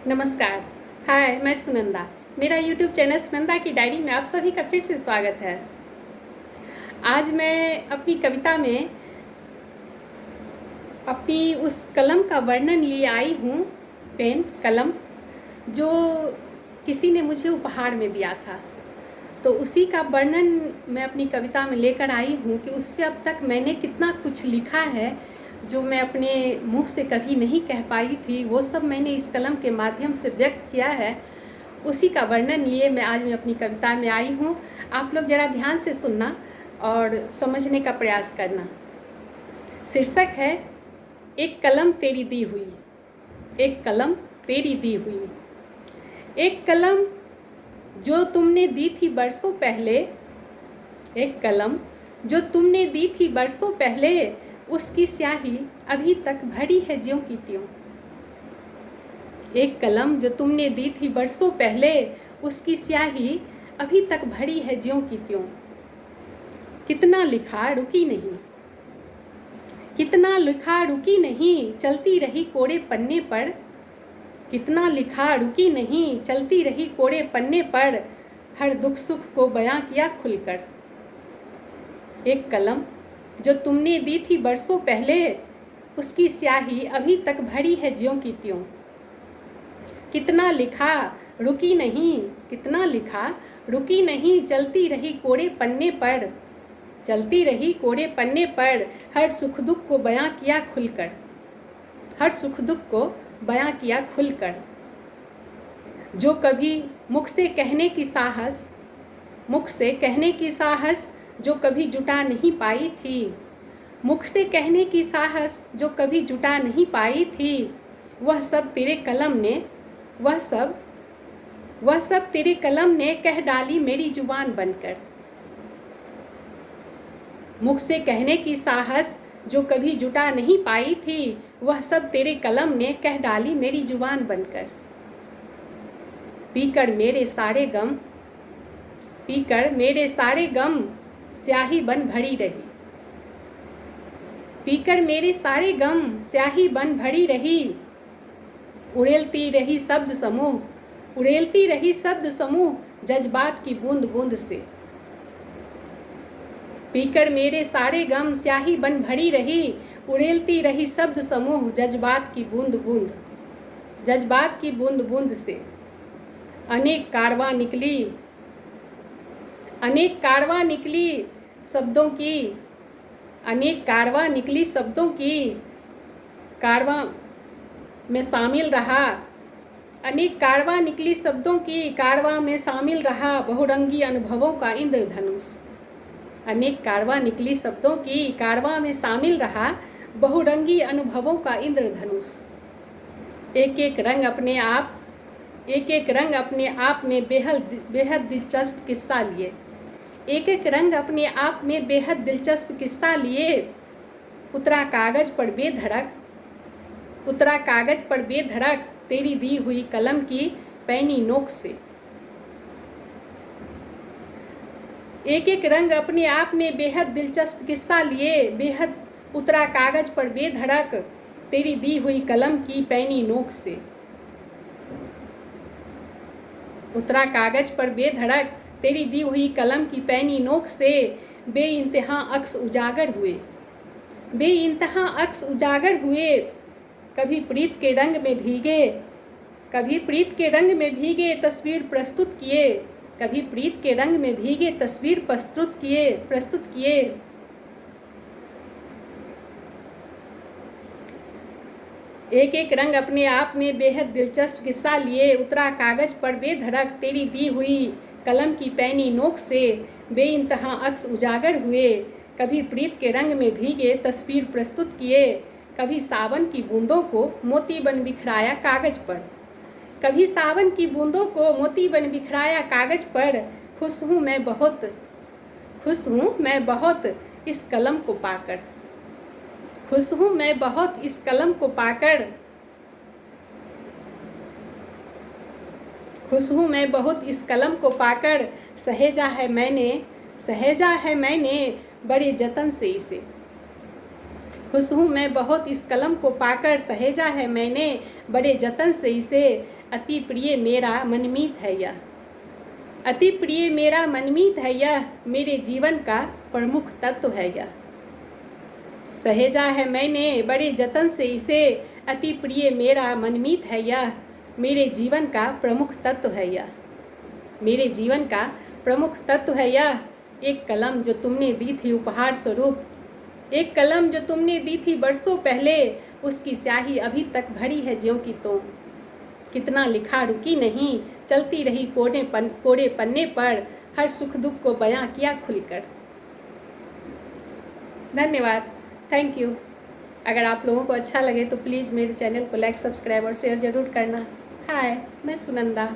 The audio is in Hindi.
नमस्कार। हाय, मैं सुनंदा। मेरा यूट्यूब चैनल सुनंदा की डायरी में आप सभी का फिर से स्वागत है। आज मैं अपनी कविता में अपनी उस कलम का वर्णन लिए आई हूँ, पेन कलम, जो किसी ने मुझे उपहार में दिया था। तो उसी का वर्णन मैं अपनी कविता में लेकर आई हूँ कि उससे अब तक मैंने कितना कुछ लिखा है जो मैं अपने मुंह से कभी नहीं कह पाई थी, वो सब मैंने इस कलम के माध्यम से व्यक्त किया है। उसी का वर्णन लिए मैं आज अपनी कविता में आई हूँ। आप लोग ज़रा ध्यान से सुनना और समझने का प्रयास करना। शीर्षक है एक कलम तेरी दी हुई। एक कलम तेरी दी हुई। एक कलम जो तुमने दी थी बरसों पहले। एक कलम जो तुमने दी थी बरसों पहले, उसकी स्याही अभी तक भरी है ज्यों की त्यों। एक कलम जो तुमने दी थी बरसों पहले, उसकी स्याही अभी तक भरी है ज्यों की त्यों। कितना लिखा रुकी नहीं, कितना लिखा रुकी नहीं, चलती रही कोरे पन्ने पर। कितना लिखा रुकी नहीं, चलती रही कोरे पन्ने पर, हर दुख सुख को बयां किया खुलकर। एक कलम जो तुमने दी थी बरसों पहले, उसकी स्याही अभी तक भरी है ज्यों की त्यों। कितना लिखा रुकी नहीं, कितना लिखा रुकी नहीं, चलती रही कोरे पन्ने पर। चलती रही कोरे पन्ने पर, हर सुख दुख को बयां किया खुलकर। हर सुख दुख को बयां किया खुलकर। जो कभी मुख से कहने की साहस, मुख से कहने की साहस जो कभी जुटा नहीं पाई थी। मुख से कहने की साहस जो कभी जुटा नहीं पाई थी, वह सब तेरे कलम ने, वह सब तेरे कलम ने कह डाली मेरी जुबान बनकर। मुख से कहने की साहस जो कभी जुटा नहीं पाई थी, वह सब तेरे कलम ने कह डाली मेरी जुबान बनकर। पीकर मेरे सारे गम, पीकर मेरे सारे गम स्याही बन भरी रही। पीकर मेरे सारे गम स्याही बन भरी रही। उड़ेलती रही शब्द समूह, उड़ेलती रही शब्द समूह जज्बात की बूंद बूंद से। पीकर मेरे सारे गम स्याही बन भरी रही, उड़ेलती रही शब्द समूह जज्बात की बूंद बूंद, जज्बात की बूंद बूंद से। अनेक कारवां निकली, अनेक कारवां निकली शब्दों की, अनेक कारवां निकली शब्दों की, कारवां में शामिल रहा। अनेक कारवां निकली शब्दों की, कारवां में शामिल रहा बहुरंगी अनुभवों का इंद्रधनुष। अनेक कारवां निकली शब्दों की, कारवां में शामिल रहा बहुरंगी अनुभवों का इंद्रधनुष। एक एक रंग अपने आप, एक एक रंग अपने आप में बेहद दिलचस्प किस्सा लिए। एक एक रंग अपने आप में बेहद दिलचस्प किस्सा लिए। उतरा कागज पर बेधड़क, उतरा कागज पर बेधड़क तेरी दी हुई कलम की पैनी नोक से। एक एक रंग अपने आप में बेहद दिलचस्प किस्सा लिए, बेहद उतरा कागज पर बेधड़क तेरी दी हुई कलम की पैनी नोक से। उतरा कागज पर बेधड़क तेरी दी हुई कलम की पैनी नोक से, बेइंतहा अक्स उजागर हुए, बेइंतहा अक्स उजागर हुए। कभी प्रीत के रंग में भीगे, कभी प्रीत के रंग में भीगे तस्वीर प्रस्तुत किए, कभी प्रीत के रंग में भीगे तस्वीर प्रस्तुत किए। एक एक रंग अपने आप में बेहद दिलचस्प किस्सा लिए, उतरा कागज पर बेधड़क तेरी दी हुई कलम की पैनी नोक से, बेइंतहा अक्स उजागर हुए। कभी प्रीत के रंग में भीगे तस्वीर प्रस्तुत किए, कभी सावन की बूंदों को मोती बन बिखराया कागज पर, कभी सावन की बूंदों को मोती बन बिखराया कागज पर। खुश हूँ मैं बहुत, खुश हूँ मैं बहुत इस कलम को पाकर, खुश हूँ मैं बहुत इस कलम को पाकर। खुश हूँ मैं बहुत इस कलम को पाकर, सहेजा है मैंने, सहेजा है मैंने बड़े जतन से इसे। खुश हूँ मैं बहुत इस कलम को पाकर, सहेजा है मैंने बड़े जतन से इसे, अति प्रिय मेरा मनमीत है यह। अति प्रिय मेरा मनमीत है यह, मेरे जीवन का प्रमुख तत्व है यह। सहेजा है मैंने बड़े जतन से इसे, अति प्रिय मेरा मनमीत है यह, मेरे जीवन का प्रमुख तत्व है यह। मेरे जीवन का प्रमुख तत्व है यह। एक कलम जो तुमने दी थी उपहार स्वरूप, एक कलम जो तुमने दी थी बरसों पहले, उसकी स्याही अभी तक भरी है ज्यों की त्यों। कितना लिखा रुकी नहीं, चलती रही कोरे पन्ने पर, हर सुख दुख को बयां किया खुलकर। धन्यवाद, थैंक यू। अगर आप लोगों को अच्छा लगे तो प्लीज़ मेरे चैनल को लाइक, सब्सक्राइब और शेयर ज़रूर करना। हाय, मैं सुनंदा।